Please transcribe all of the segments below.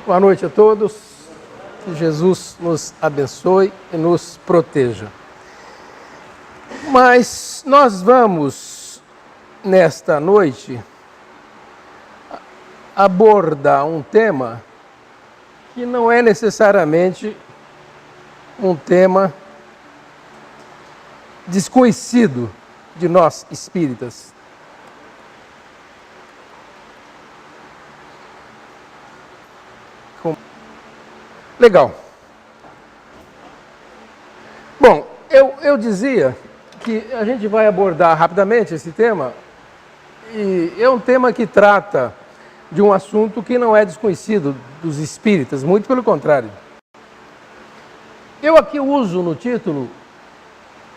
Boa noite a todos, que Jesus nos abençoe e nos proteja. Mas nós vamos, nesta noite, abordar um tema que não é necessariamente um tema desconhecido de nós espíritas. Legal. Bom, eu dizia que a gente vai abordar rapidamente esse tema, e é um tema que trata de um assunto que não é desconhecido dos espíritas, muito pelo contrário. Eu aqui uso no título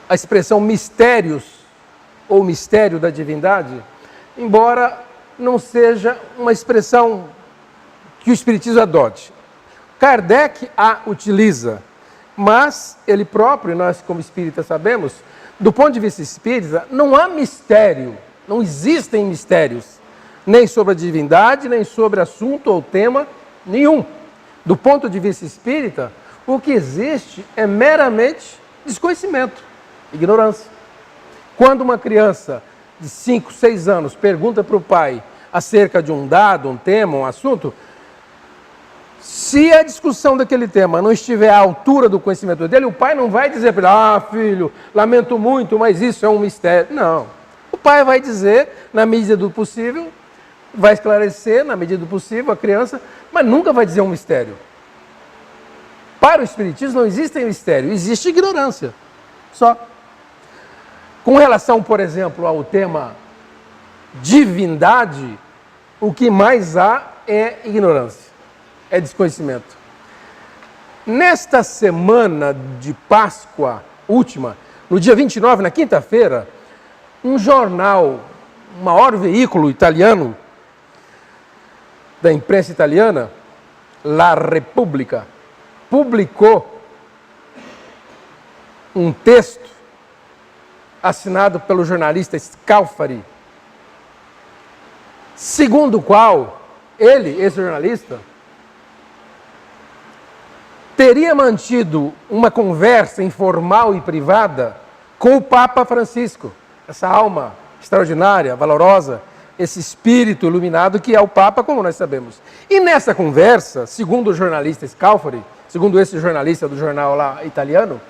a expressão mistérios ou mistério da divindade, embora não seja uma expressão que o espiritismo adote. Kardec a utiliza, mas ele próprio, nós como espíritas sabemos, do ponto de vista espírita, não há mistério, não existem mistérios, nem sobre a divindade, nem sobre assunto ou tema nenhum. Do ponto de vista espírita, o que existe é meramente desconhecimento, ignorância. Quando uma criança de 5, 6 anos pergunta para o pai acerca de um dado, um tema, um assunto, se a discussão daquele tema não estiver à altura do conhecimento dele, o pai não vai dizer para ele, filho, lamento muito, mas isso é um mistério. Não. O pai vai dizer, na medida do possível, vai esclarecer, na medida do possível, a criança, mas nunca vai dizer um mistério. Para o espiritismo não existe mistério, existe ignorância. Só. Com relação, por exemplo, ao tema divindade, o que mais há é ignorância. É desconhecimento. Nesta semana de Páscoa última, no dia 29, na quinta-feira, um jornal, o maior veículo italiano, da imprensa italiana, La Repubblica, publicou um texto assinado pelo jornalista Scalfari, segundo o qual ele, esse jornalista, teria mantido uma conversa informal e privada com o Papa Francisco, essa alma extraordinária, valorosa, esse espírito iluminado que é o Papa, como nós sabemos. E nessa conversa, segundo o jornalista Scalfari, segundo esse jornalista do jornal lá italiano,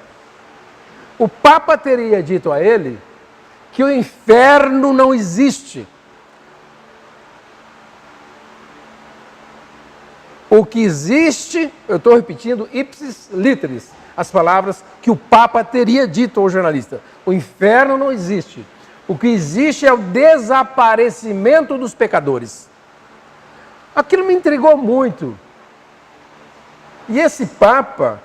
o Papa teria dito a ele que o inferno não existe. O que existe, eu estou repetindo, ipsis literis, as palavras que o Papa teria dito ao jornalista. O inferno não existe. O que existe é o desaparecimento dos pecadores. Aquilo me intrigou muito. E esse Papa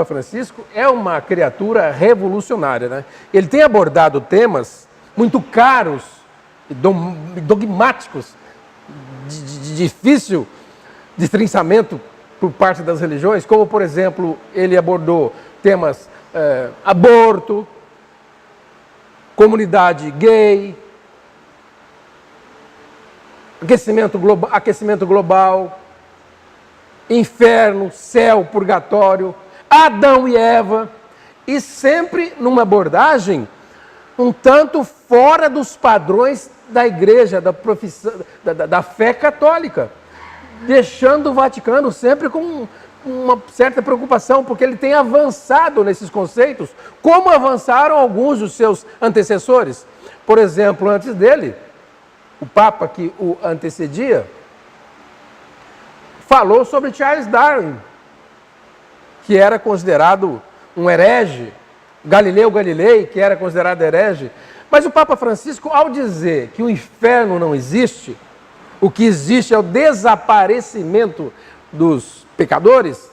Francisco, é uma criatura revolucionária, né? Ele tem abordado temas muito caros e dogmáticos, de difícil destrinçamento por parte das religiões, como, por exemplo, ele abordou temas aborto, comunidade gay, aquecimento global, inferno, céu, purgatório, Adão e Eva, e sempre numa abordagem um tanto fora dos padrões da igreja, da fé católica, deixando o Vaticano sempre com uma certa preocupação, porque ele tem avançado nesses conceitos, como avançaram alguns dos seus antecessores. Por exemplo, antes dele, o Papa que o antecedia, falou sobre Charles Darwin, que era considerado um herege, Galileu Galilei, que era considerado herege. Mas o Papa Francisco, ao dizer que o inferno não existe, o que existe é o desaparecimento dos pecadores,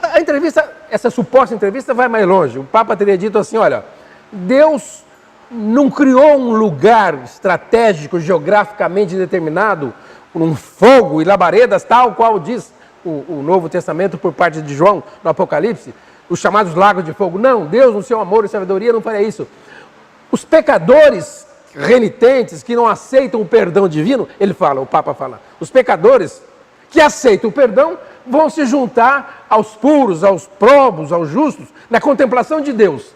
a entrevista, essa suposta entrevista vai mais longe. O Papa teria dito assim, olha, Deus não criou um lugar estratégico, geograficamente determinado, um fogo e labaredas, tal qual diz o Novo Testamento por parte de João, no Apocalipse, os chamados lagos de fogo. Não, Deus, no seu amor e sabedoria, não faria isso. Os pecadores renitentes, que não aceitam o perdão divino, ele fala, o Papa fala, os pecadores que aceitam o perdão vão se juntar aos puros, aos probos, aos justos, na contemplação de Deus.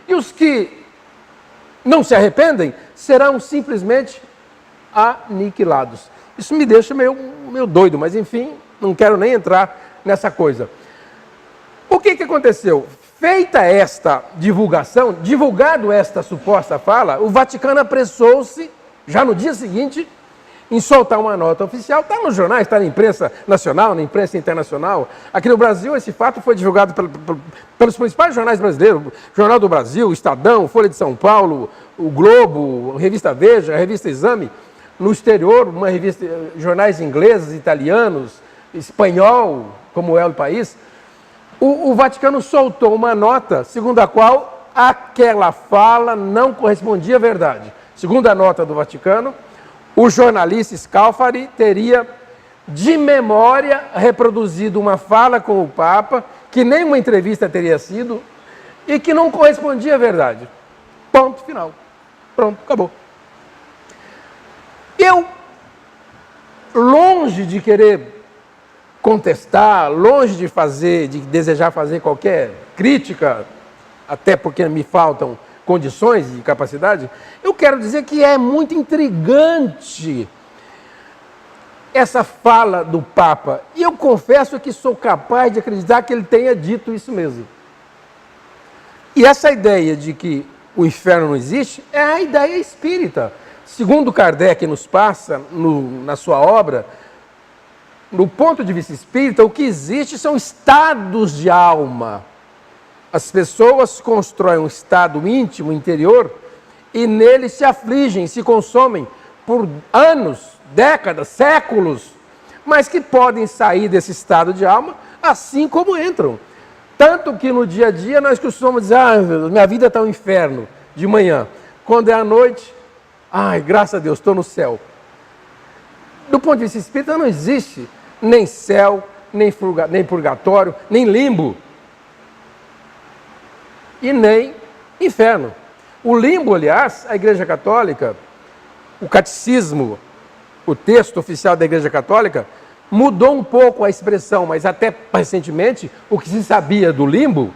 E os que não se arrependem serão simplesmente aniquilados. Isso me deixa meio doido, mas enfim, não quero nem entrar nessa coisa. O que aconteceu? Feita esta divulgação, divulgado esta suposta fala, o Vaticano apressou-se, já no dia seguinte, em soltar uma nota oficial. Está nos jornais, está na imprensa nacional, na imprensa internacional. Aqui no Brasil, esse fato foi divulgado pelos principais jornais brasileiros, Jornal do Brasil, Estadão, Folha de São Paulo, o Globo, a Revista Veja, a Revista Exame. No exterior, jornais ingleses, italianos, espanhol, como é o país. O Vaticano soltou uma nota segundo a qual aquela fala não correspondia à verdade. Segundo a nota do Vaticano, o jornalista Scalfari teria, de memória, reproduzido uma fala com o Papa, que nem uma entrevista teria sido, e que não correspondia à verdade. Ponto final. Pronto, acabou. Eu, longe de querer contestar, longe de desejar fazer qualquer crítica, até porque me faltam condições e capacidade, eu quero dizer que é muito intrigante essa fala do Papa. E eu confesso que sou capaz de acreditar que ele tenha dito isso mesmo. E essa ideia de que o inferno não existe é a ideia espírita. Segundo Kardec nos passa, na sua obra, no ponto de vista espírita, o que existe são estados de alma. As pessoas constroem um estado íntimo, interior, e nele se afligem, se consomem por anos, décadas, séculos, mas que podem sair desse estado de alma assim como entram. Tanto que no dia a dia nós costumamos dizer, minha vida está um inferno, de manhã. Quando é à noite, graças a Deus, estou no céu. Do ponto de vista espírita, não existe nem céu, nem purgatório, nem limbo. E nem inferno. O limbo, aliás, a Igreja Católica, o catecismo, o texto oficial da Igreja Católica, mudou um pouco a expressão, mas até recentemente, o que se sabia do limbo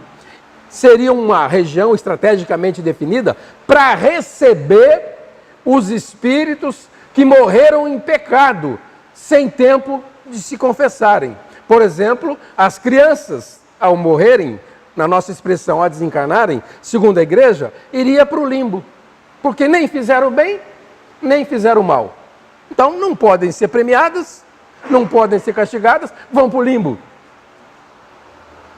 seria uma região estrategicamente definida para receber os espíritos que morreram em pecado, sem tempo de se confessarem. Por exemplo, as crianças, ao morrerem, na nossa expressão, a desencarnarem, segundo a igreja, iria para o limbo, porque nem fizeram bem, nem fizeram mal. Então, não podem ser premiadas, não podem ser castigadas, vão para o limbo.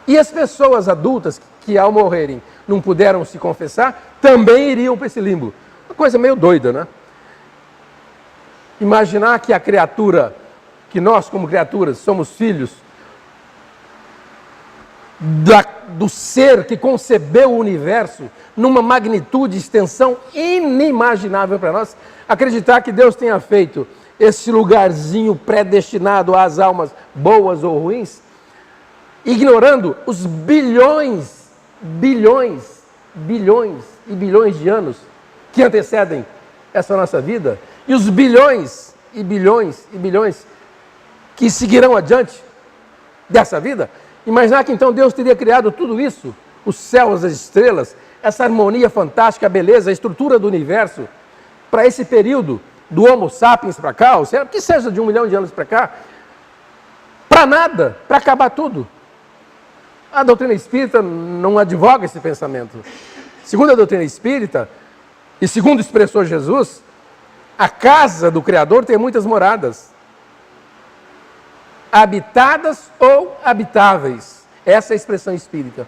E as pessoas adultas que ao morrerem não puderam se confessar, também iriam para esse limbo. Uma coisa meio doida, né? Imaginar que a criatura, que nós como criaturas somos filhos do ser que concebeu o universo numa magnitude e extensão inimaginável para nós, acreditar que Deus tenha feito esse lugarzinho predestinado às almas boas ou ruins, ignorando os bilhões e bilhões de anos que antecedem essa nossa vida, e os bilhões e bilhões e bilhões que seguirão adiante dessa vida. Imaginar que então Deus teria criado tudo isso, os céus, as estrelas, essa harmonia fantástica, a beleza, a estrutura do universo, para esse período do Homo sapiens para cá, ou seja, que seja de 1 milhão de anos para cá, para nada, para acabar tudo. A doutrina espírita não advoga esse pensamento. Segundo a doutrina espírita, e segundo expressou Jesus, a casa do Criador tem muitas moradas, habitadas ou habitáveis. Essa é a expressão espírita.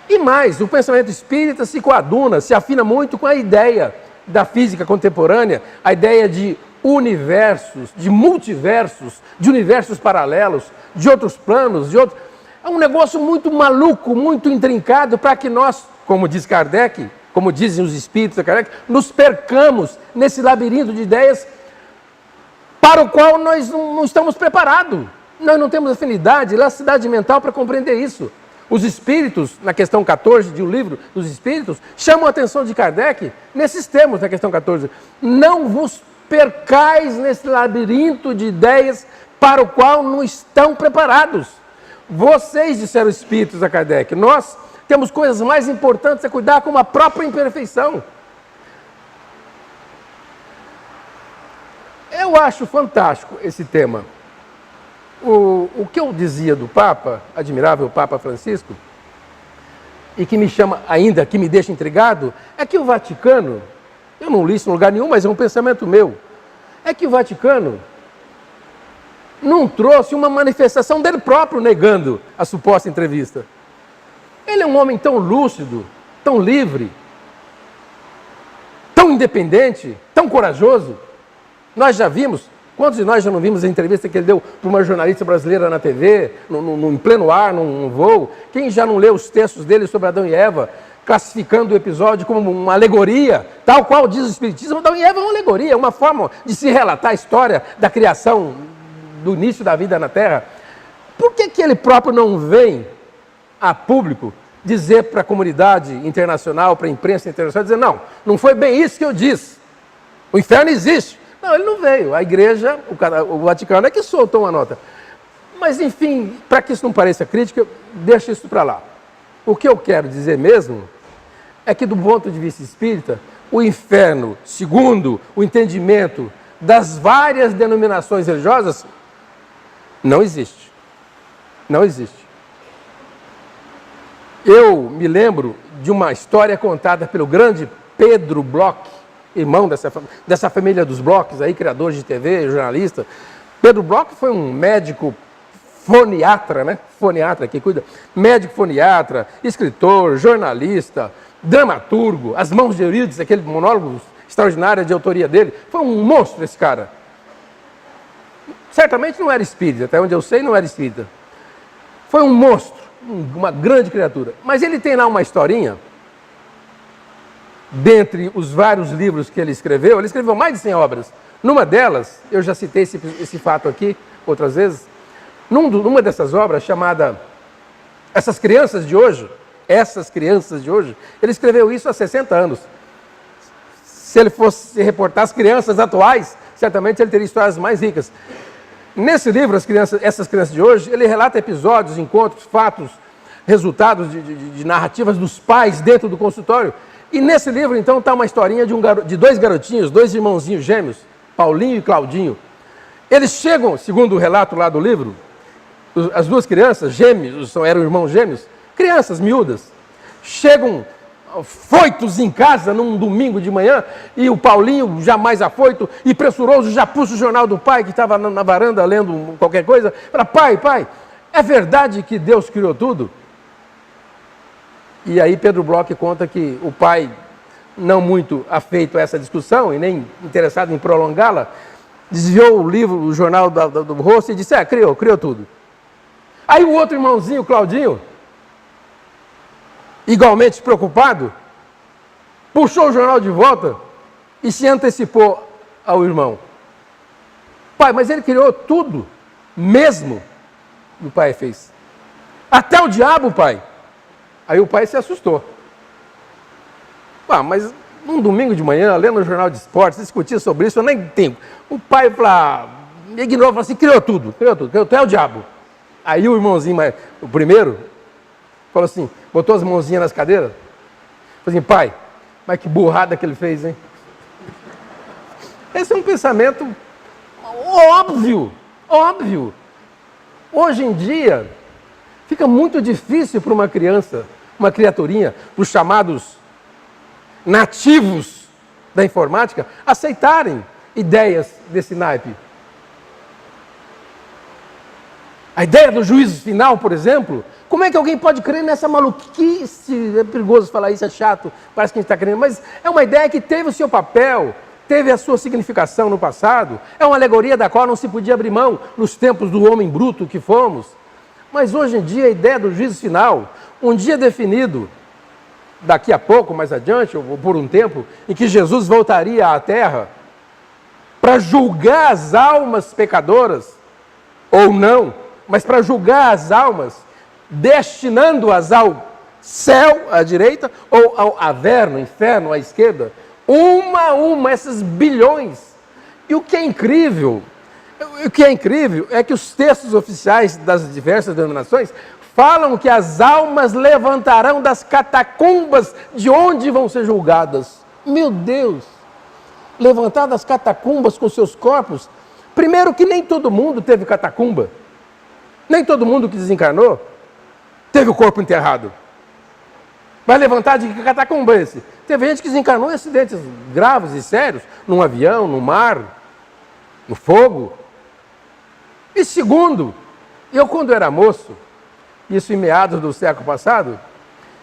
E mais, o pensamento espírita se coaduna, se afina muito com a ideia da física contemporânea, a ideia de universos, de multiversos, de universos paralelos, de outros planos, de outros... É um negócio muito maluco, muito intrincado, para que nós, como diz Kardec, como dizem os espíritos da Kardec, nos percamos nesse labirinto de ideias para o qual nós não estamos preparados. Nós não temos afinidade, elasticidade mental para compreender isso. Os espíritos, na questão 14 de um livro dos espíritos, chamam a atenção de Kardec nesses termos, na questão 14. Não vos percais nesse labirinto de ideias para o qual não estão preparados. Vocês, disseram os espíritos a Kardec, nós temos coisas mais importantes a cuidar, como a própria imperfeição. Eu acho fantástico esse tema. O que eu dizia do Papa, admirável Papa Francisco, e que me chama ainda, que me deixa intrigado, é que o Vaticano, eu não li isso em lugar nenhum, mas é um pensamento meu, é que o Vaticano não trouxe uma manifestação dele próprio negando a suposta entrevista. Ele é um homem tão lúcido, tão livre, tão independente, tão corajoso. Nós já vimos, quantos de nós já não vimos a entrevista que ele deu para uma jornalista brasileira na TV, em pleno ar, num voo? Quem já não leu os textos dele sobre Adão e Eva, classificando o episódio como uma alegoria, tal qual diz o Espiritismo? Adão e Eva é uma alegoria, uma forma de se relatar a história da criação, do início da vida na Terra. Por que ele próprio não vem a público dizer para a comunidade internacional, para a imprensa internacional, dizer, não foi bem isso que eu disse, o inferno existe? Não, ele não veio, a igreja, o Vaticano é que soltou uma nota. Mas enfim, para que isso não pareça crítica, deixa isso para lá. O que eu quero dizer mesmo é que do ponto de vista espírita, o inferno, segundo o entendimento das várias denominações religiosas, não existe. Não existe. Eu me lembro de uma história contada pelo grande Pedro Bloch, irmão dessa família dos Blochs, aí, criador de TV, jornalista. Pedro Bloch foi um médico foniatra, né? Foniatra que cuida. Médico foniatra, escritor, jornalista, dramaturgo, As Mãos de Eurídice, aquele monólogo extraordinário de autoria dele. Foi um monstro esse cara. Certamente não era espírita, até onde eu sei não era espírita. Foi um monstro, uma grande criatura. Mas ele tem lá uma historinha, dentre os vários livros que ele escreveu mais de 100 obras. Numa delas, eu já citei esse fato aqui outras vezes, numa dessas obras chamada Essas Crianças de Hoje, ele escreveu isso há 60 anos. Se ele fosse reportar as crianças atuais, certamente ele teria histórias mais ricas. Nesse livro, Essas Crianças de Hoje, ele relata episódios, encontros, fatos, resultados de narrativas dos pais dentro do consultório. E nesse livro, então, está uma historinha de dois garotinhos, dois irmãozinhos gêmeos, Paulinho e Claudinho. Eles chegam, segundo o relato lá do livro, as duas crianças, gêmeos, eram irmãos gêmeos, crianças miúdas, chegam foitos em casa num domingo de manhã, e o Paulinho, já mais afoito e pressuroso, já puxa o jornal do pai, que estava na varanda lendo qualquer coisa, fala, pai, é verdade que Deus criou tudo? E aí Pedro Bloch conta que o pai, não muito afeito a essa discussão e nem interessado em prolongá-la, desviou o jornal do rosto e disse, criou tudo. Aí o outro irmãozinho, Claudinho, igualmente preocupado, puxou o jornal de volta e se antecipou ao irmão. Pai, mas ele criou tudo, mesmo, e o pai fez. Até o diabo, pai. Aí o pai se assustou. Mas num domingo de manhã, lendo o jornal de esportes, discutir sobre isso, eu nem tenho. O pai me ignorou, falou assim, criou tudo, até o diabo. Aí o irmãozinho, o primeiro, falou assim, botou as mãozinhas nas cadeiras, falou assim, pai, mas que burrada que ele fez, hein? Esse é um pensamento óbvio. Hoje em dia, fica muito difícil para uma criança, uma criaturinha, os chamados nativos da informática, aceitarem ideias desse naipe. A ideia do juízo final, por exemplo, como é que alguém pode crer nessa maluquice? É perigoso falar isso, é chato, parece que a gente está crendo, mas é uma ideia que teve o seu papel, teve a sua significação no passado, é uma alegoria da qual não se podia abrir mão nos tempos do homem bruto que fomos. Mas hoje em dia a ideia do juízo final, um dia definido, daqui a pouco, mais adiante, ou por um tempo, em que Jesus voltaria à Terra para julgar as almas pecadoras, ou não, mas para julgar as almas, destinando-as ao céu, à direita, ou ao averno, inferno, à esquerda, uma a uma, esses bilhões. E o que é incrível O que é incrível é que os textos oficiais das diversas denominações falam que as almas levantarão das catacumbas de onde vão ser julgadas. Meu Deus! Levantar das catacumbas com seus corpos. Primeiro que nem todo mundo teve catacumba. Nem todo mundo que desencarnou teve o corpo enterrado. Vai levantar de que catacumba é esse? Teve gente que desencarnou em acidentes graves e sérios, num avião, no mar, no fogo. E segundo, eu quando era moço, isso em meados do século passado,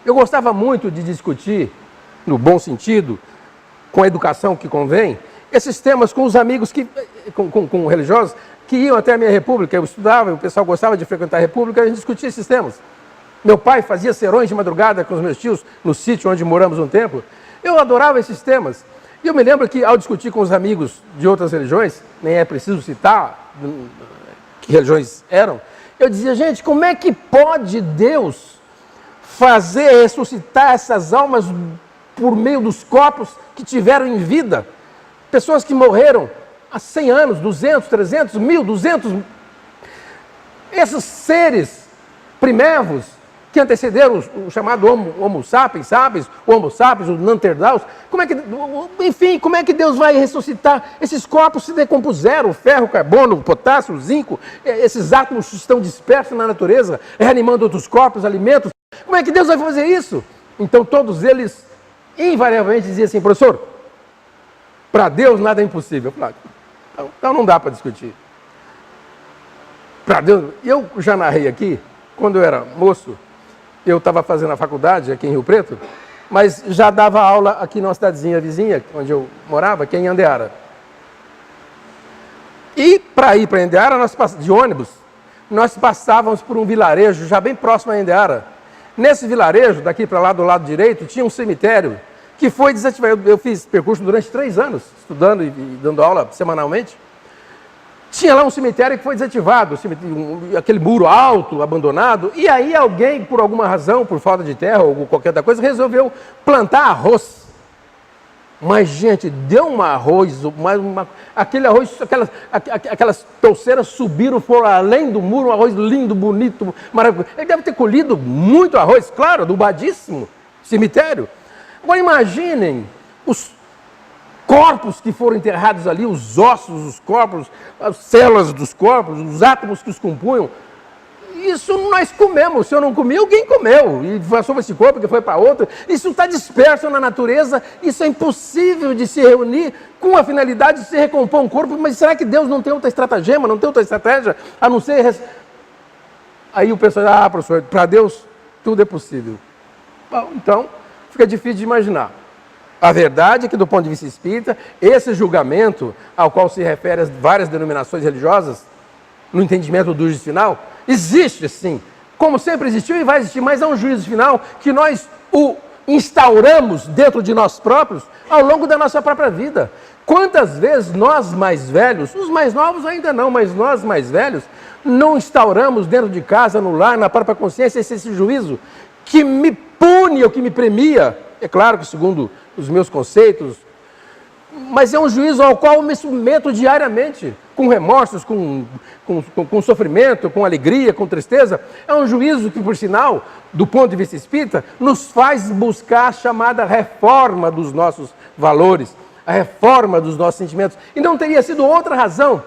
eu gostava muito de discutir, no bom sentido, com a educação que convém, esses temas com os amigos, com religiosos, que iam até a minha república. Eu estudava, o pessoal gostava de frequentar a república, a gente discutia esses temas. Meu pai fazia serões de madrugada com os meus tios no sítio onde moramos um tempo. Eu adorava esses temas. E eu me lembro que, ao discutir com os amigos de outras religiões, nem é preciso citar que religiões eram, eu dizia, gente, como é que pode Deus fazer ressuscitar essas almas por meio dos corpos que tiveram em vida? Pessoas que morreram há 100 anos, 200, 300, 1000, 200. Esses seres primevos que antecederam o chamado Homo sapiens, o Homo sapiens, o Neanderthals, enfim, como é que Deus vai ressuscitar? Esses corpos se decompuseram, ferro, carbono, potássio, zinco, esses átomos estão dispersos na natureza, reanimando outros corpos, alimentos. Como é que Deus vai fazer isso? Então todos eles invariavelmente diziam assim, professor, para Deus nada é impossível. Eu falei, então não dá para discutir. Para Deus, eu já narrei aqui, quando eu era moço, eu estava fazendo a faculdade aqui em Rio Preto, mas já dava aula aqui numa cidadezinha vizinha, onde eu morava, que é em Andeara. E para ir para Andeara, de ônibus, nós passávamos por um vilarejo já bem próximo a Andeara. Nesse vilarejo, daqui para lá do lado direito, tinha um cemitério que foi desativado. Eu fiz percurso durante 3 anos, estudando e dando aula semanalmente. Tinha lá um cemitério que foi desativado, aquele muro alto, abandonado, e aí alguém, por alguma razão, por falta de terra ou qualquer outra coisa, resolveu plantar arroz. Mas, gente, deu um arroz, aquele arroz, aquelas touceiras subiram, foram além do muro, um arroz lindo, bonito, maravilhoso. Ele deve ter colhido muito arroz, claro, adubadíssimo cemitério. Agora imaginem os corpos que foram enterrados ali, os ossos dos corpos, as células dos corpos, os átomos que os compunham. Isso nós comemos. Se eu não comi, alguém comeu. E passou para esse corpo, que foi para outro. Isso está disperso na natureza. Isso é impossível de se reunir com a finalidade de se recompor um corpo. Mas será que Deus não tem outra estratagema, não tem outra estratégia, a não ser... Aí o pessoal, professor, para Deus tudo é possível. Bom, então, fica difícil de imaginar. A verdade é que, do ponto de vista espírita, esse julgamento ao qual se refere as várias denominações religiosas, no entendimento do juízo final, existe sim, como sempre existiu e vai existir, mas é um juízo final que nós o instauramos dentro de nós próprios ao longo da nossa própria vida. Quantas vezes nós mais velhos, os mais novos ainda não, mas nós mais velhos, não instauramos dentro de casa, no lar, na própria consciência, esse juízo que me pune ou que me premia, é claro que segundo os meus conceitos, mas é um juízo ao qual eu me submeto diariamente, com remorsos, com sofrimento, com alegria, com tristeza. É um juízo que, por sinal, do ponto de vista espírita, nos faz buscar a chamada reforma dos nossos valores, a reforma dos nossos sentimentos. E não teria sido outra razão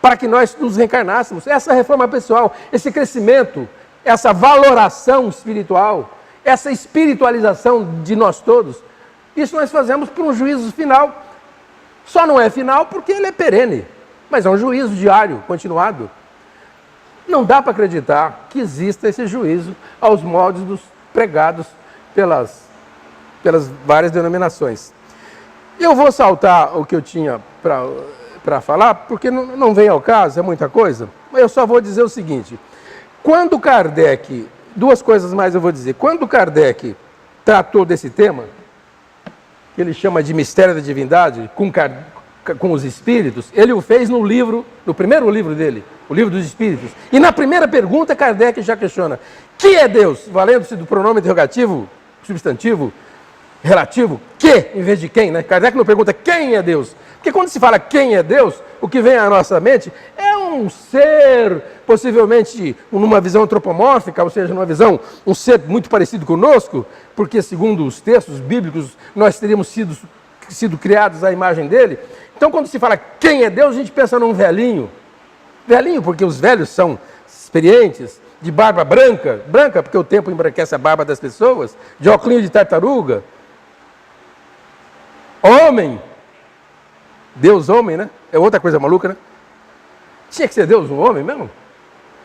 para que nós nos reencarnássemos. Essa reforma pessoal, esse crescimento, essa valoração espiritual, essa espiritualização de nós todos, isso nós fazemos por um juízo final. Só não é final porque ele é perene, mas é um juízo diário, continuado. Não dá para acreditar que exista esse juízo aos moldes dos pregados pelas várias denominações. Eu vou saltar o que eu tinha para falar, porque não vem ao caso, é muita coisa, mas eu só vou dizer o seguinte. Quando Kardec, 2 coisas mais eu vou dizer. Quando Kardec tratou desse tema, que ele chama de mistério da divindade, com os espíritos, ele o fez no primeiro livro dele, o livro dos espíritos. E na primeira pergunta, Kardec já questiona, que é Deus? Valendo-se do pronome interrogativo, substantivo, relativo, que, em vez de quem, né? Kardec não pergunta quem é Deus. Porque quando se fala quem é Deus, o que vem à nossa mente é um ser, possivelmente numa visão antropomórfica, ou seja, numa visão, um ser muito parecido conosco, porque segundo os textos bíblicos, nós teríamos sido criados à imagem dele. Então, quando se fala quem é Deus, a gente pensa num velhinho. Velhinho, porque os velhos são experientes, de barba branca, branca porque o tempo embranquece a barba das pessoas, de óculos de tartaruga. Homem, Deus homem, né? É outra coisa maluca, né? Tinha que ser Deus um homem mesmo?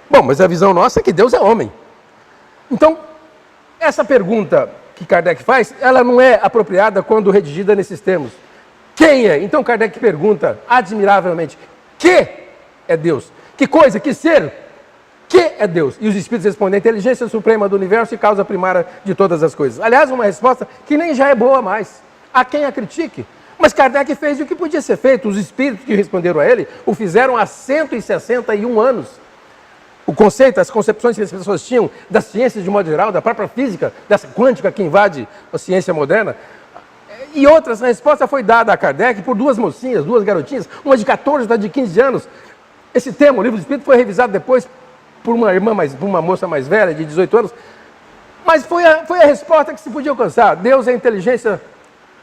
Bom, mas a visão nossa é que Deus é homem. Então, essa pergunta que Kardec faz, ela não é apropriada quando redigida nesses termos. Quem é? Então Kardec pergunta, admiravelmente, que é Deus? Que coisa, que ser? Que é Deus? E os Espíritos respondem, a inteligência suprema do universo e causa primária de todas as coisas. Aliás, uma resposta que nem já é boa mais. Há quem a critique. Mas Kardec fez o que podia ser feito. Os Espíritos que responderam a ele o fizeram há 161 anos. O conceito, as concepções que as pessoas tinham das ciências de modo geral, da própria física, dessa quântica que invade a ciência moderna, e outras, a resposta foi dada a Kardec por duas mocinhas, duas garotinhas, uma de 14 e outra de 15 anos. Esse tema, o Livro do Espírito, foi revisado depois por uma moça mais velha, de 18 anos, mas foi a resposta que se podia alcançar. Deus é a inteligência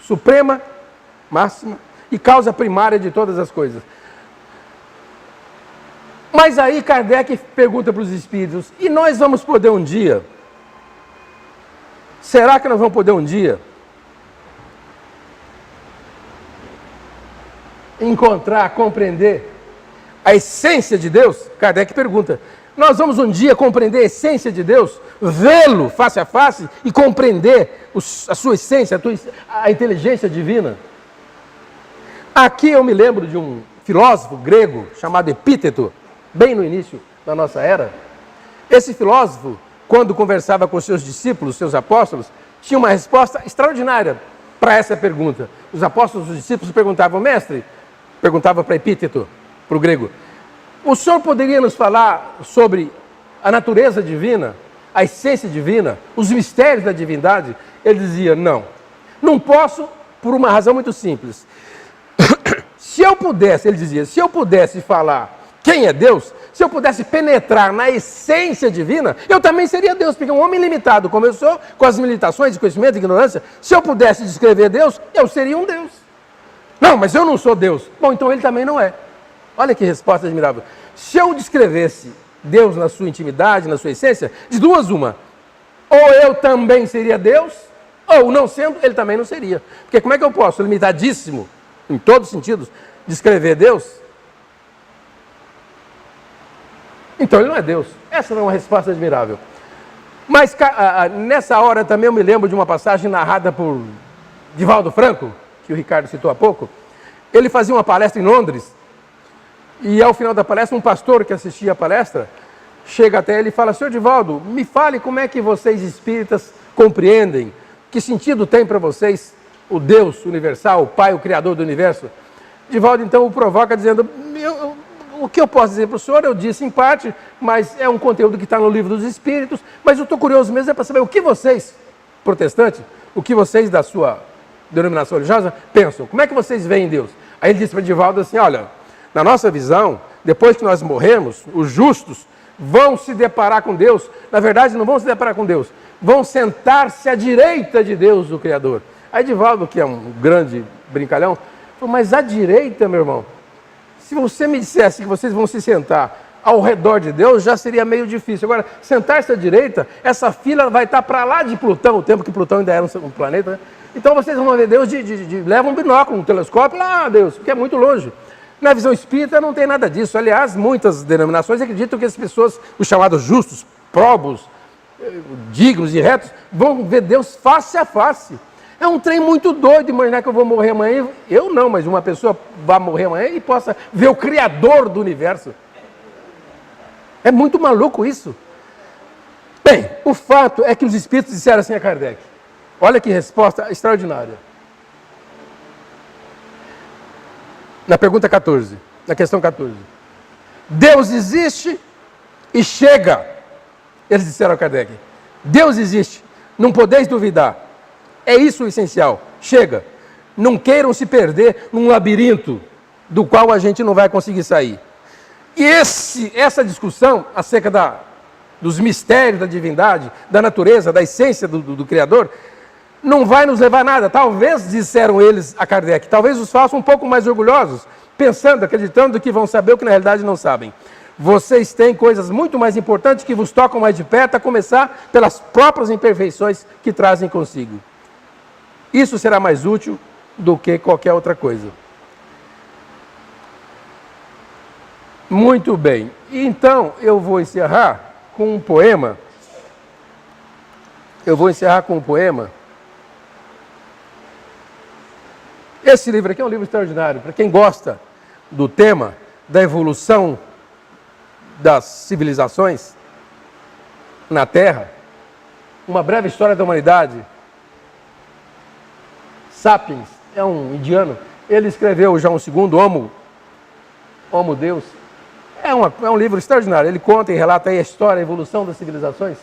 suprema, máxima, e causa primária de todas as coisas. Mas aí Kardec pergunta para os Espíritos, e nós vamos poder um dia? Será que nós vamos poder um dia encontrar, compreender a essência de Deus? Kardec pergunta, nós vamos um dia compreender a essência de Deus, vê-lo face a face e compreender a sua essência, a inteligência divina? Aqui eu me lembro de um filósofo grego chamado Epíteto, bem no início da nossa era. Esse filósofo, quando conversava com seus discípulos, seus apóstolos, tinha uma resposta extraordinária para essa pergunta. Os apóstolos, os discípulos perguntavam, mestre, perguntava para Epíteto, para o grego, o senhor poderia nos falar sobre a natureza divina, a essência divina, os mistérios da divindade? Ele dizia, não posso por uma razão muito simples. Se eu pudesse, ele dizia, se eu pudesse falar quem é Deus, se eu pudesse penetrar na essência divina, eu também seria Deus, porque um homem limitado como eu sou, com as limitações de conhecimento e ignorância, se eu pudesse descrever Deus, eu seria um Deus. Não, mas eu não sou Deus. Bom, então ele também não é. Olha que resposta admirável. Se eu descrevesse Deus na sua intimidade, na sua essência, de duas uma, ou eu também seria Deus, ou não sendo, ele também não seria. Porque como é que eu posso, limitadíssimo, em todos os sentidos, descrever Deus? Então ele não é Deus. Essa não é uma resposta admirável. Mas nessa hora também eu me lembro de uma passagem narrada por Divaldo Franco, que o Ricardo citou há pouco. Ele fazia uma palestra em Londres, e ao final da palestra, um pastor que assistia a palestra, chega até ele e fala, senhor Divaldo, me fale como é que vocês espíritas compreendem, que sentido tem para vocês o Deus universal, o Pai, o Criador do universo? Divaldo então o provoca dizendo, o que eu posso dizer para o senhor? Eu disse em parte, mas é um conteúdo que está no Livro dos Espíritos, mas eu estou curioso mesmo para saber o que vocês, protestantes, o que vocês da sua denominação religiosa pensam, como é que vocês veem Deus? Aí ele disse para Divaldo assim, olha, na nossa visão, depois que nós morremos, os justos vão se deparar com Deus, na verdade não vão se deparar com Deus, vão sentar-se à direita de Deus, o Criador. Aí Divaldo, que é um grande brincalhão, falou, mas à direita, meu irmão, se você me dissesse que vocês vão se sentar ao redor de Deus, já seria meio difícil. Agora, sentar-se à direita, essa fila vai estar para lá de Plutão, o tempo que Plutão ainda era um planeta, né? Então vocês vão ver Deus, leva um binóculo, um telescópio, lá Deus, porque é muito longe. Na visão espírita não tem nada disso. Aliás, muitas denominações acreditam que as pessoas, os chamados justos, probos, dignos e retos, vão ver Deus face a face. É um trem muito doido imaginar que eu vou morrer amanhã. Eu não, mas uma pessoa vai morrer amanhã e possa ver o Criador do universo. É muito maluco isso. Bem, o fato é que os espíritos disseram assim a Kardec. Olha que resposta extraordinária. Na pergunta 14, na questão 14. Deus existe e chega. Eles disseram a Kardec. Deus existe, não podeis duvidar. É isso o essencial. Chega. Não queiram se perder num labirinto do qual a gente não vai conseguir sair. E essa discussão acerca dos mistérios da divindade, da natureza, da essência do Criador, não vai nos levar a nada. Talvez, disseram eles a Kardec, talvez os façam um pouco mais orgulhosos, pensando, acreditando que vão saber o que na realidade não sabem. Vocês têm coisas muito mais importantes que vos tocam mais de perto, a começar pelas próprias imperfeições que trazem consigo. Isso será mais útil do que qualquer outra coisa. Muito bem. Então, eu vou encerrar com um poema. Esse livro aqui é um livro extraordinário. Para quem gosta do tema da evolução das civilizações na Terra, uma breve história da humanidade. Sapiens é um indiano. Ele escreveu já um segundo, Homo Deus. É um livro extraordinário. Ele conta e relata aí a história, a evolução das civilizações.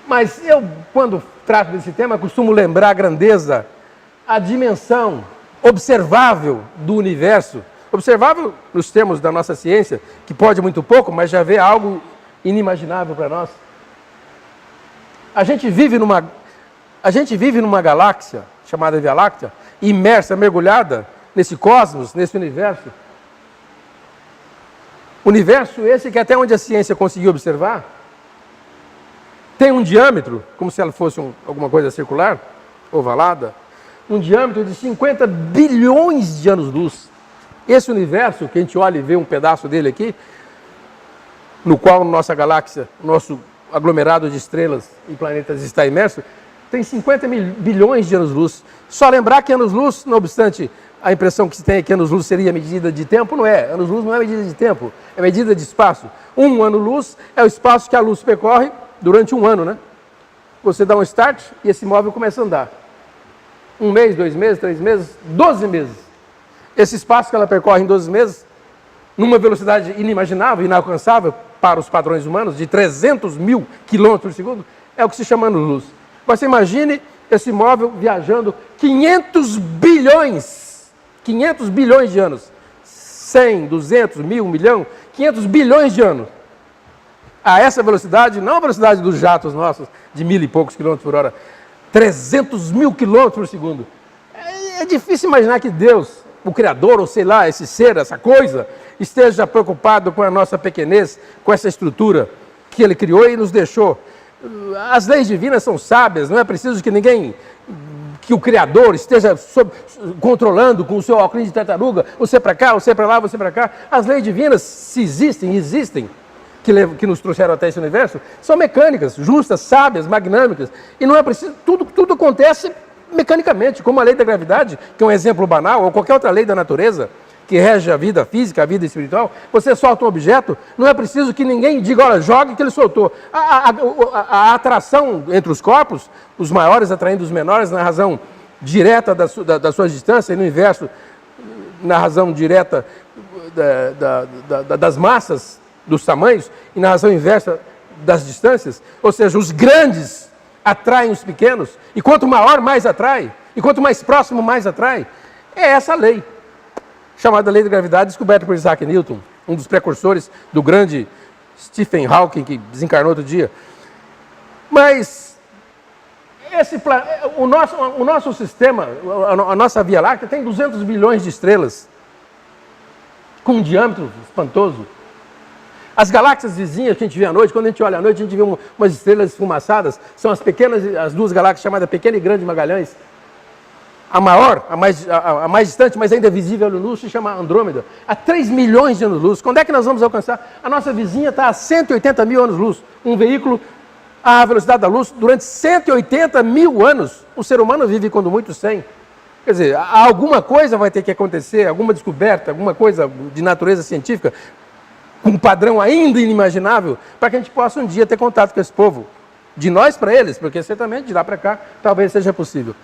Mas eu, quando trato desse tema, costumo lembrar a grandeza, a dimensão observável do universo. Observável nos termos da nossa ciência, que pode muito pouco, mas já vê algo inimaginável para nós. A gente vive numa galáxia chamada Via Láctea, imersa, mergulhada nesse cosmos, nesse universo. Universo esse que até onde a ciência conseguiu observar, tem um diâmetro, como se ela fosse alguma coisa circular, ovalada, um diâmetro de 50 bilhões de anos-luz. Esse universo, que a gente olha e vê um pedaço dele aqui, no qual nossa galáxia, nosso aglomerado de estrelas e planetas está imerso, tem 50 bilhões de anos-luz. Só lembrar que anos-luz, não obstante a impressão que se tem é que anos-luz seria medida de tempo, não é. Anos-luz não é medida de tempo, é medida de espaço. Um ano-luz é o espaço que a luz percorre durante um ano, né? Você dá um start e esse móvel começa a andar. 1 mês, 2 meses, 3 meses, 12 meses. Esse espaço que ela percorre em 12 meses, numa velocidade inimaginável, inalcançável para os padrões humanos, de 300 mil quilômetros por segundo, é o que se chama anos-luz. Mas você imagine esse móvel viajando 500 bilhões de anos. 100, 200, 1000, 1 milhão, 500 bilhões de anos. A essa velocidade, não a velocidade dos jatos nossos, de 1000 e poucos quilômetros por hora, 300 mil quilômetros por segundo. É difícil imaginar que Deus, o Criador, ou sei lá, esse ser, essa coisa, esteja preocupado com a nossa pequenez, com essa estrutura que Ele criou e nos deixou. As leis divinas são sábias, não é preciso que o Criador esteja controlando com o seu óculos de tartaruga, você para cá, você para lá, você para cá. As leis divinas, se existem, que nos trouxeram até esse universo, são mecânicas, justas, sábias, magnâmicas. E não é preciso, tudo acontece mecanicamente, como a lei da gravidade, que é um exemplo banal, ou qualquer outra lei da natureza, que rege a vida física, a vida espiritual. Você solta um objeto, não é preciso que ninguém diga, olha, jogue que ele soltou. A atração entre os corpos, os maiores atraindo os menores, na razão direta da sua distância, e no inverso, na razão direta das massas, dos tamanhos, e na razão inversa das distâncias. Ou seja, os grandes atraem os pequenos, e quanto maior, mais atrai, e quanto mais próximo, mais atrai. É essa a lei, chamada lei da gravidade, descoberta por Isaac Newton, um dos precursores do grande Stephen Hawking, que desencarnou outro dia. Mas o nosso sistema, a nossa Via Láctea, tem 200 bilhões de estrelas, com um diâmetro espantoso. As galáxias vizinhas que a gente vê à noite, quando a gente olha à noite, a gente vê umas estrelas esfumaçadas, são as duas galáxias chamadas Pequena e Grande Magalhães. A maior, a mais distante, mas ainda visível no luz, se chama Andrômeda, a 3 milhões de anos-luz. Quando é que nós vamos alcançar? A nossa vizinha está a 180 mil anos-luz. Um veículo à velocidade da luz durante 180 mil anos. O ser humano vive, quando muito, 100. Quer dizer, alguma coisa vai ter que acontecer, alguma descoberta, alguma coisa de natureza científica, com um padrão ainda inimaginável, para que a gente possa um dia ter contato com esse povo. De nós para eles, porque certamente de lá para cá talvez seja possível.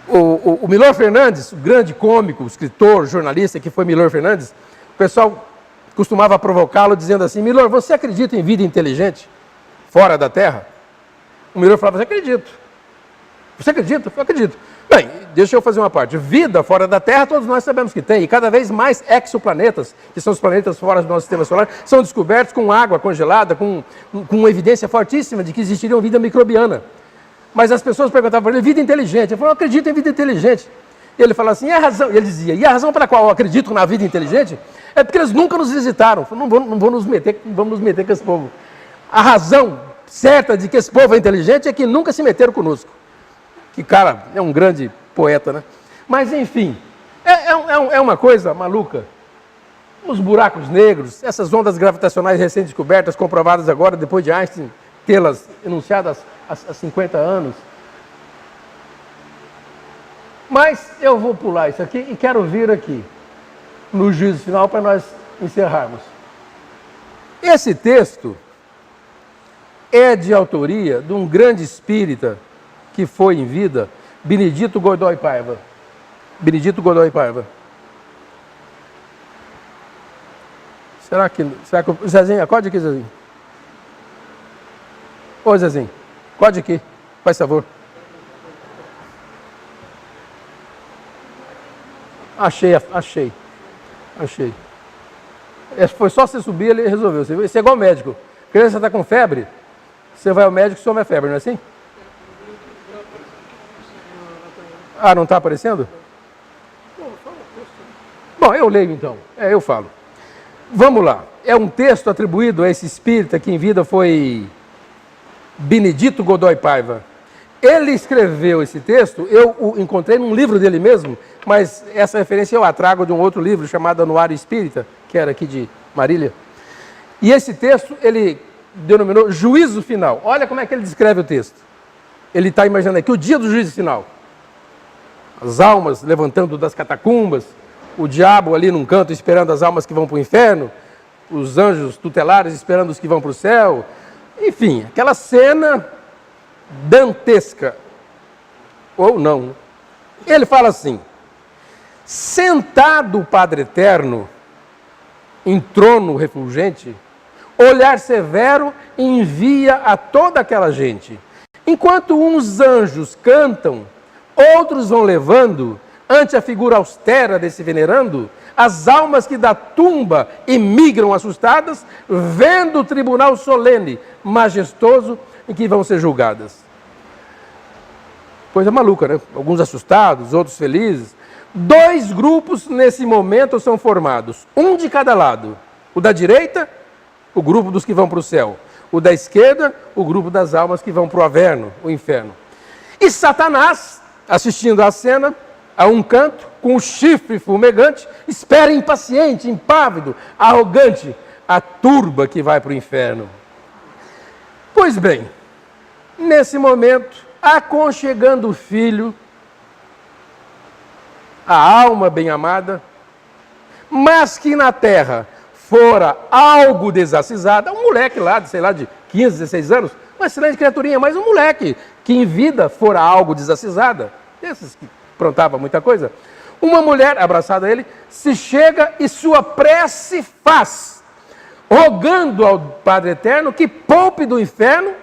O Milor Fernandes, o grande cômico, escritor, jornalista que foi Milor Fernandes, o pessoal costumava provocá-lo dizendo assim, Milor, você acredita em vida inteligente fora da Terra? O Milor falava, você acredita? Você acredita? Eu acredito. Bem, deixa eu fazer uma parte. Vida fora da Terra, todos nós sabemos que tem. E cada vez mais exoplanetas, que são os planetas fora do nosso sistema solar, são descobertos com água congelada, com uma evidência fortíssima de que existiria vida microbiana. Mas as pessoas perguntavam para ele, vida inteligente. Ele falou, eu acredito em vida inteligente. E ele falou assim, e a razão? E ele dizia, e a razão pela qual eu acredito na vida inteligente é porque eles nunca nos visitaram. Não vamos nos meter com esse povo. A razão certa de que esse povo é inteligente é que nunca se meteram conosco. Que cara, é um grande poeta, né? Mas enfim, é uma coisa maluca. Os buracos negros, essas ondas gravitacionais recém-descobertas, comprovadas agora, depois de Einstein tê-las enunciadas há 50 anos. Mas eu vou pular isso aqui e quero vir aqui, no juízo final, para nós encerrarmos. Esse texto é de autoria de um grande espírita que foi em vida, Benedito Godoy Paiva. Benedito Godoy Paiva. Será que Zezinho, acorde aqui, Zezinho. Ô, Zezinho, acorde aqui, faz favor. Achei. Foi só você subir, ele resolveu. Isso é igual médico. A criança está com febre, você vai ao médico e some a febre, não é assim? Ah, não está aparecendo? Bom, eu leio então. Eu falo. Vamos lá. É um texto atribuído a esse espírita que em vida foi Benedito Godoy Paiva. Ele escreveu esse texto, eu o encontrei num livro dele mesmo, mas essa referência eu a trago de um outro livro chamado Anuário Espírita, que era aqui de Marília. E esse texto ele denominou Juízo Final. Olha como é que ele descreve o texto. Ele está imaginando aqui o dia do juízo final. As almas levantando das catacumbas, o diabo ali num canto esperando as almas que vão para o inferno, os anjos tutelares esperando os que vão para o céu. Enfim, aquela cena dantesca. Ou não. Ele fala assim, sentado o Padre Eterno em trono refulgente, olhar severo envia a toda aquela gente. Enquanto uns anjos cantam, outros vão levando, ante a figura austera desse venerando, as almas que da tumba emigram assustadas, vendo o tribunal solene, majestoso, em que vão ser julgadas. Coisa maluca, né? Alguns assustados, outros felizes. 2 grupos nesse momento são formados, um de cada lado. O da direita, o grupo dos que vão para o céu. O da esquerda, o grupo das almas que vão para o averno, o inferno. E Satanás, assistindo à cena, a um canto, com o chifre fumegante, espera impaciente, impávido, arrogante, a turba que vai para o inferno. Pois bem, nesse momento, aconchegando o filho, a alma bem-amada, mas que na terra fora algo desacisada, um moleque lá, sei lá, de 15, 16 anos, uma excelente criaturinha, mas um moleque que em vida fora algo desacisada, desses que aprontava muita coisa, uma mulher abraçada a ele, se chega e sua prece faz, rogando ao Padre Eterno que poupe do inferno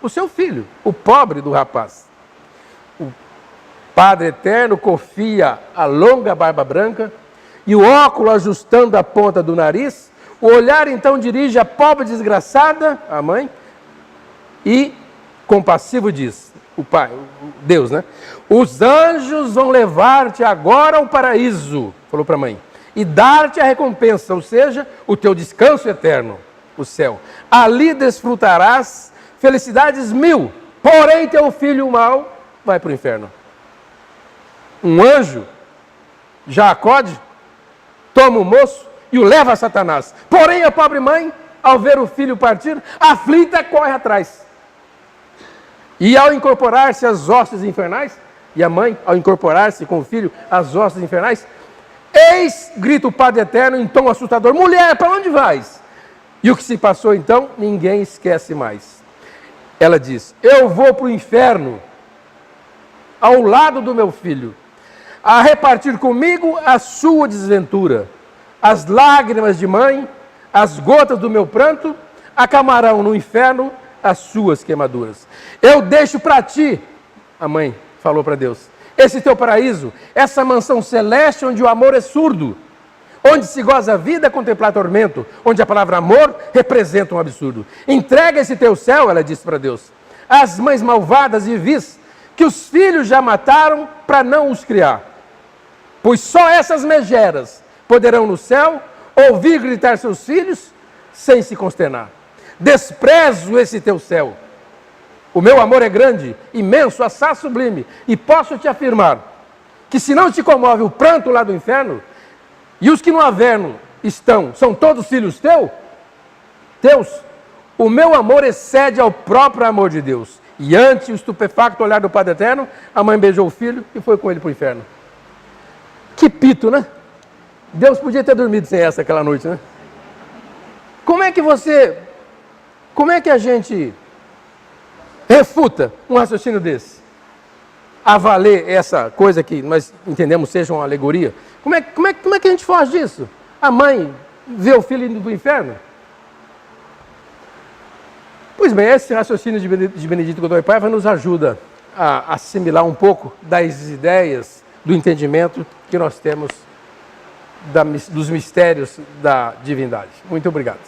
o seu filho, o pobre do rapaz. O Padre Eterno confia a longa barba branca e o óculo ajustando a ponta do nariz, o olhar então dirige a pobre desgraçada, a mãe, e compassivo diz, o pai, Deus, né? Os anjos vão levar-te agora ao paraíso, falou para a mãe, e dar-te a recompensa, ou seja, o teu descanso eterno, o céu. Ali desfrutarás felicidades 1000, porém teu filho mau vai para o inferno. Um anjo já acode, toma o moço e o leva a Satanás. Porém a pobre mãe, ao ver o filho partir, aflita, corre atrás. E ao incorporar-se às hostes infernais, e a mãe, ao incorporar-se com o filho às hostes infernais, eis, grita o Padre Eterno em tom assustador, mulher, para onde vais? E o que se passou então, ninguém esquece mais. Ela diz, eu vou para o inferno, ao lado do meu filho, a repartir comigo a sua desventura. As lágrimas de mãe, as gotas do meu pranto, acalmarão no inferno as suas queimaduras. Eu deixo para ti, a mãe falou para Deus, esse teu paraíso, essa mansão celeste onde o amor é surdo, onde se goza a vida a contemplar tormento, onde a palavra amor representa um absurdo. Entrega esse teu céu, ela disse para Deus, às mães malvadas e vis, que os filhos já mataram para não os criar. Pois só essas megeras poderão no céu ouvir gritar seus filhos sem se consternar. Desprezo esse teu céu. O meu amor é grande, imenso, assaz sublime, e posso te afirmar que se não te comove o pranto lá do inferno, e os que no averno estão, são todos filhos teus, o meu amor excede ao próprio amor de Deus. E ante o estupefacto olhar do Padre Eterno, a mãe beijou o filho e foi com ele para o inferno. Que pito, né? Deus podia ter dormido sem essa aquela noite, né? Como é que a gente refuta um raciocínio desse? A valer essa coisa que nós entendemos seja uma alegoria. Como é que a gente foge disso? A mãe vê o filho indo para o inferno? Pois bem, esse raciocínio de Benedito Godoy Paiva nos ajuda a assimilar um pouco das ideias, do entendimento que nós temos dos mistérios da divindade. Muito obrigado.